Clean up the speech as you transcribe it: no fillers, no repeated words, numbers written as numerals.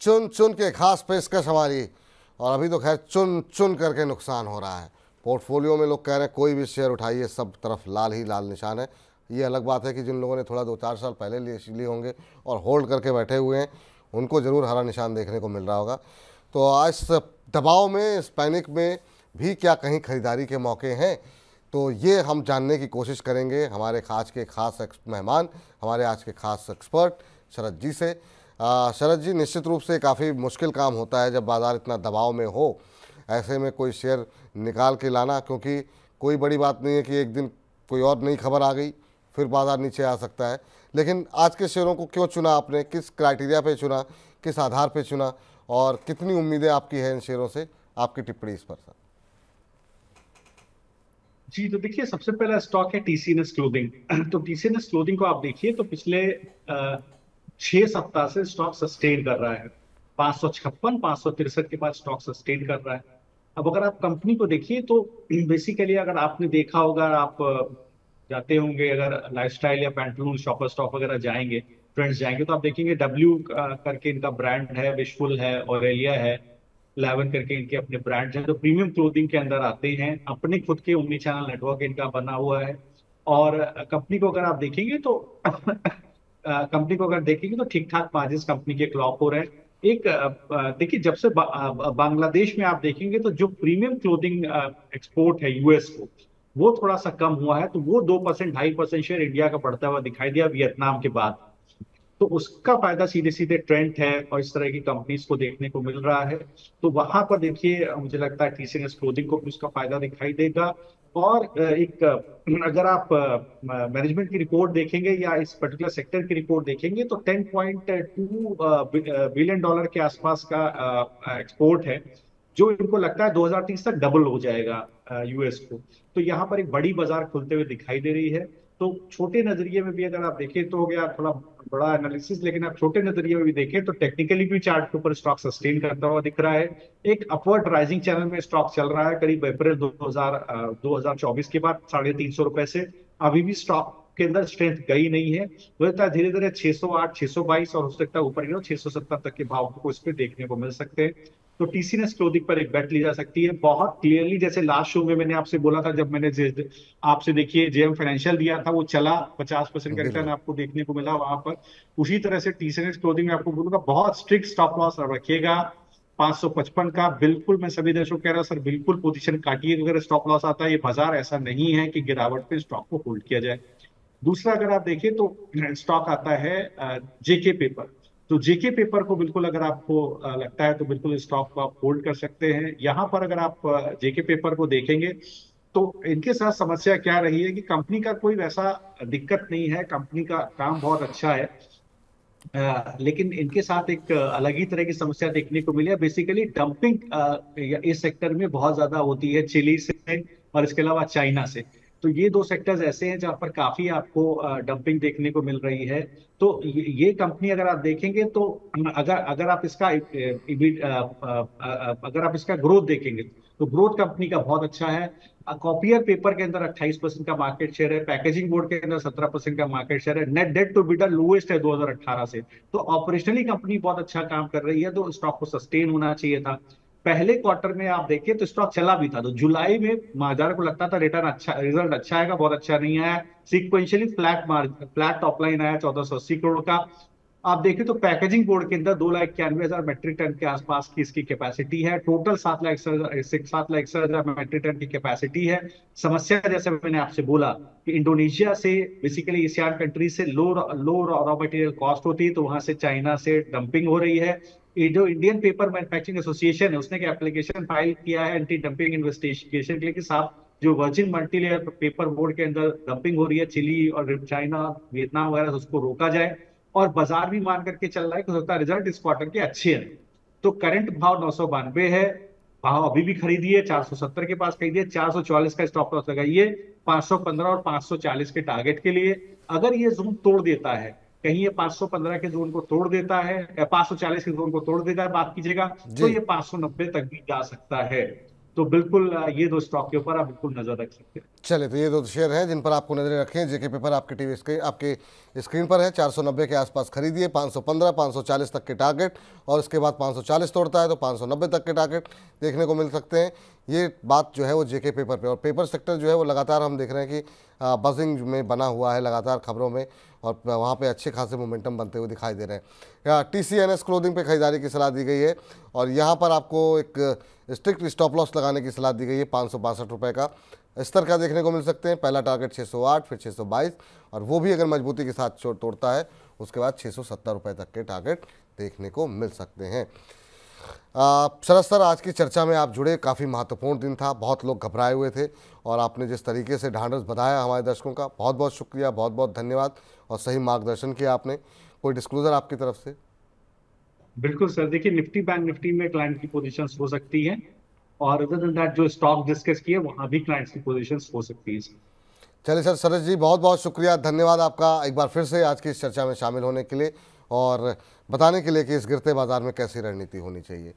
चुन चुन के खास पेशकश हमारी, और अभी तो खैर चुन चुन करके नुकसान हो रहा है। पोर्टफोलियो में लोग कह रहे हैं कोई भी शेयर उठाइए सब तरफ लाल ही लाल निशान है। ये अलग बात है कि जिन लोगों ने थोड़ा 2-4 साल पहले लिए होंगे और होल्ड करके बैठे हुए हैं उनको ज़रूर हरा निशान देखने को मिल रहा होगा। तो आज इस दबाव में, इस पैनिक में भी क्या कहीं खरीदारी के मौके हैं, तो ये हम जानने की कोशिश करेंगे हमारे आज के खास मेहमान, हमारे आज के खास एक्सपर्ट शरद जी से। शरद जी, निश्चित रूप से काफ़ी मुश्किल काम होता है जब बाज़ार इतना दबाव में हो, ऐसे में कोई शेयर निकाल के लाना, क्योंकि कोई बड़ी बात नहीं है कि एक दिन कोई और नई खबर आ गई फिर बाज़ार नीचे आ सकता है। लेकिन आज के शेयरों को क्यों चुना आपने, किस क्राइटेरिया पे चुना, किस आधार पे चुना, और कितनी उम्मीदें आपकी हैं इन शेयरों से? आपकी टिप्पणी इस पर सर। जी, तो देखिए, सबसे पहला स्टॉक है टीसीएस क्लोथिंग। तो टीसीएस क्लोथिंग को आप देखिए तो पिछले 6 सप्ताह से स्टॉक सस्टेन कर रहा है। 556 563 के बाद स्टॉक सस्टेन कर रहा है। अब अगर आप कंपनी को देखिए तो बेसिकली अगर आपने देखा होगा, आप जाते होंगे, अगर लाइफस्टाइल या पैंटलून शॉपर स्टॉप वगैरह जाएंगे, ट्रेंड्स जाएंगे, तो आप देखेंगे डब्ल्यू करके इनका ब्रांड है, विशफुल है, ऑरेलिया है, 11 करके इनके अपने ब्रांड्स हैं जो प्रीमियम क्लोथिंग के अंदर आते हैं। अपने खुद के ओमनी चैनल नेटवर्क इनका बना हुआ है। और कंपनी को अगर आप देखेंगे तो कंपनी को अगर देखेंगे तो ठीक ठाक मार्जिन कंपनी के क्लॉक हो रहे हैं। एक देखिए, जब से बांग्लादेश में आप देखेंगे तो जो प्रीमियम क्लोथिंग एक्सपोर्ट है यूएस को, वो थोड़ा सा कम हुआ है। तो वो 2% 2.5% शेयर इंडिया का बढ़ता हुआ दिखाई दिया वियतनाम के बाद। तो उसका फायदा सीधे सीधे ट्रेंड है और इस तरह की कंपनीज को देखने को मिल रहा है। तो वहां पर देखिए, मुझे लगता है टीसीएस क्लोथिंग को भी उसका फायदा दिखाई देगा। और एक अगर आप मैनेजमेंट की रिपोर्ट देखेंगे या इस पर्टिकुलर सेक्टर की रिपोर्ट देखेंगे तो 10.2 बिलियन डॉलर के आसपास का एक्सपोर्ट है, जो इनको लगता है 2030 तक डबल हो जाएगा यूएस को। तो यहाँ पर एक बड़ी बाजार खुलते हुए दिखाई दे रही है। तो छोटे नजरिए में भी अगर आप देखें तो हो गया थोड़ा बड़ा एनालिसिस, लेकिन आप छोटे नजरिए में भी देखें तो टेक्निकली भी चार्ट के ऊपर स्टॉक सस्टेन करता हुआ दिख रहा है। एक अपवर्ड राइजिंग चैनल में स्टॉक चल रहा है करीब अप्रैल 2024 के बाद 350 रुपए से। अभी भी स्टॉक के अंदर स्ट्रेंथ गई नहीं है। तो धीरे धीरे 608 622 और हो सकता है ऊपर 670 तक के भाव को इस पे देखने को मिल सकते हैं। तो टीसीएस क्लोथिंग पर एक बेट ली जा सकती है बहुत क्लियरली। जैसे लास्ट शो में मैंने आपसे बोला था, जब मैंने आपसे देखिए जेएम फाइनेंशियल दिया था, वो चला 50% का रिटर्न बिल्कुल। आपको देखने को मिला वहां पर। उसी तरह से टीसीएस क्लोथिंग में आपको बोलूंगा बहुत स्ट्रिक्ट स्टॉप लॉस रखिएगा। 555 का बिल्कुल मैं सभी दर्शकों को कह रहा हूं सर, बिल्कुल पोजीशन काटिए। अगर स्टॉप लॉस आता है, ये बाजार ऐसा नहीं है कि गिरावट पे स्टॉक को होल्ड किया जाए। दूसरा अगर आप देखिए तो स्टॉक आता है जेके पेपर। तो जेके पेपर को बिल्कुल अगर आपको लगता है तो बिल्कुल स्टॉक को आप होल्ड कर सकते हैं। यहाँ पर अगर आप जेके पेपर को देखेंगे तो इनके साथ समस्या क्या रही है कि कंपनी का कोई वैसा दिक्कत नहीं है, कंपनी का काम बहुत अच्छा है। लेकिन इनके साथ एक अलग ही तरह की समस्या देखने को मिली है। बेसिकली डंपिंग इस सेक्टर में बहुत ज्यादा होती है, चिली से और इसके अलावा चाइना से। तो ये दो सेक्टर्स ऐसे हैं जहां पर काफी आपको डंपिंग देखने को मिल रही है। तो ये कंपनी अगर आप देखेंगे तो अगर अगर आप इसका अगर आप इसका ग्रोथ देखेंगे तो ग्रोथ कंपनी का बहुत अच्छा है। कॉपियर पेपर के अंदर 28% का मार्केट शेयर है, पैकेजिंग बोर्ड के अंदर 17% का मार्केट शेयर है, net debt to EBITDA lowest है 2018 से। तो ऑपरेशनली कंपनी बहुत अच्छा काम कर रही है, तो स्टॉक को सस्टेन होना चाहिए था। पहले क्वार्टर में आप देखिए तो स्टॉक चला भी था, तो जुलाई में बाजार को लगता था रिटर्न अच्छा, रिजल्ट अच्छा आएगा, बहुत अच्छा नहीं आया। सिक्वेंशियली फ्लैट टॉप लाइन आया 1480 करोड़ का। आप देखिए तो पैकेजिंग बोर्ड के अंदर 2,91,000 मेट्रिक टन के आसपास की इसकी कैपेसिटी है। टोटल 7,61,000 मेट्रिक टन की कैपेसिटी है। समस्या जैसे मैंने आपसे बोला कि इंडोनेशिया से, बेसिकली एशियान कंट्री से लो लो रॉ मटेरियल कॉस्ट होती है, तो वहां से चाइना से डंपिंग हो रही है। ये जो इंडियन पेपर मैन्युफैक्चरिंग एसोसिएशन है, उसने एक एप्लीकेशन फाइल किया है एंटी डंपिंग इन्वेस्टिगेशन के लिए कि साहब, जो वर्जिन मल्टीलेयर पेपर बोर्ड के अंदर डंपिंग हो रही है चिली और चाइना वियतनाम वगैरह से, उसको रोका जाए। और बाजार भी मान करके चल रहा है कि हो सकता है रिजल्ट इस क्वार्टर के अच्छे हैं। तो करंट भाव 992 है। भाव अभी भी खरीदिए, 470 के पास खरीदिए, 444 का स्टॉप लॉस लगाइए 515 और 540 के टारगेट के लिए। अगर ये जोन तोड़ देता है, कहीं ये 515 के जोन को तोड़ देता है या 540 के जोन को तोड़ देता है, बात कीजिएगा, तो जी। ये 590 तक भी जा सकता है। तो बिल्कुल ये दो स्टॉक के ऊपर आप बिल्कुल नजर रख सकते हैं। चले, तो ये दो शेयर हैं जिन पर आपको नजरें रखें। जेके पेपर आपके टीवी स्क्रीन, आपके स्क्रीन पर है। 490 के आसपास खरीदिए, 515 540 तक के टारगेट, और उसके बाद 540 तोड़ता है तो 590 तक के टारगेट देखने को मिल सकते हैं। ये बात जो है वो जेके पेपर पे। और पेपर सेक्टर जो है वो लगातार हम देख रहे हैं कि बजिंग में बना हुआ है लगातार खबरों में, और वहाँ पे अच्छे खासे मोमेंटम बनते हुए दिखाई दे रहे हैं। TCNS क्लोथिंग पे खरीदारी की सलाह दी गई है, और यहाँ पर आपको एक स्ट्रिक्ट स्टॉप लॉस लगाने की सलाह दी गई है। 562 रुपये का स्तर का देखने को मिल सकते हैं। पहला टारगेट 608, फिर 622, और वो भी अगर मजबूती के साथ तोड़ता है उसके बाद 670 रुपये तक के टारगेट देखने को मिल सकते हैं। शरद सर, आज की चर्चा में आप जुड़े, काफ़ी महत्वपूर्ण दिन था, बहुत लोग घबराए हुए थे, और आपने जिस तरीके से ढांढस बंधाया हमारे दर्शकों का, बहुत बहुत शुक्रिया, बहुत बहुत धन्यवाद, और सही मार्गदर्शन किया आपने। कोई डिस्क्लोजर आपकी तरफ से? बिल्कुल सर, देखिए निफ्टी बैंक निफ्टी में क्लाइंट की पोजीशंस हो सकती हैं, और अदर देन दैट जो स्टॉक डिस्कस किए वहां भी क्लाइंट्स की पोजीशंस हो सकती है। चलिए सर, सरस जी बहुत बहुत शुक्रिया, धन्यवाद आपका एक बार फिर से आज की इस चर्चा में शामिल होने के लिए, और बताने के लिए कि इस गिरते बाजार में कैसी रणनीति होनी चाहिए।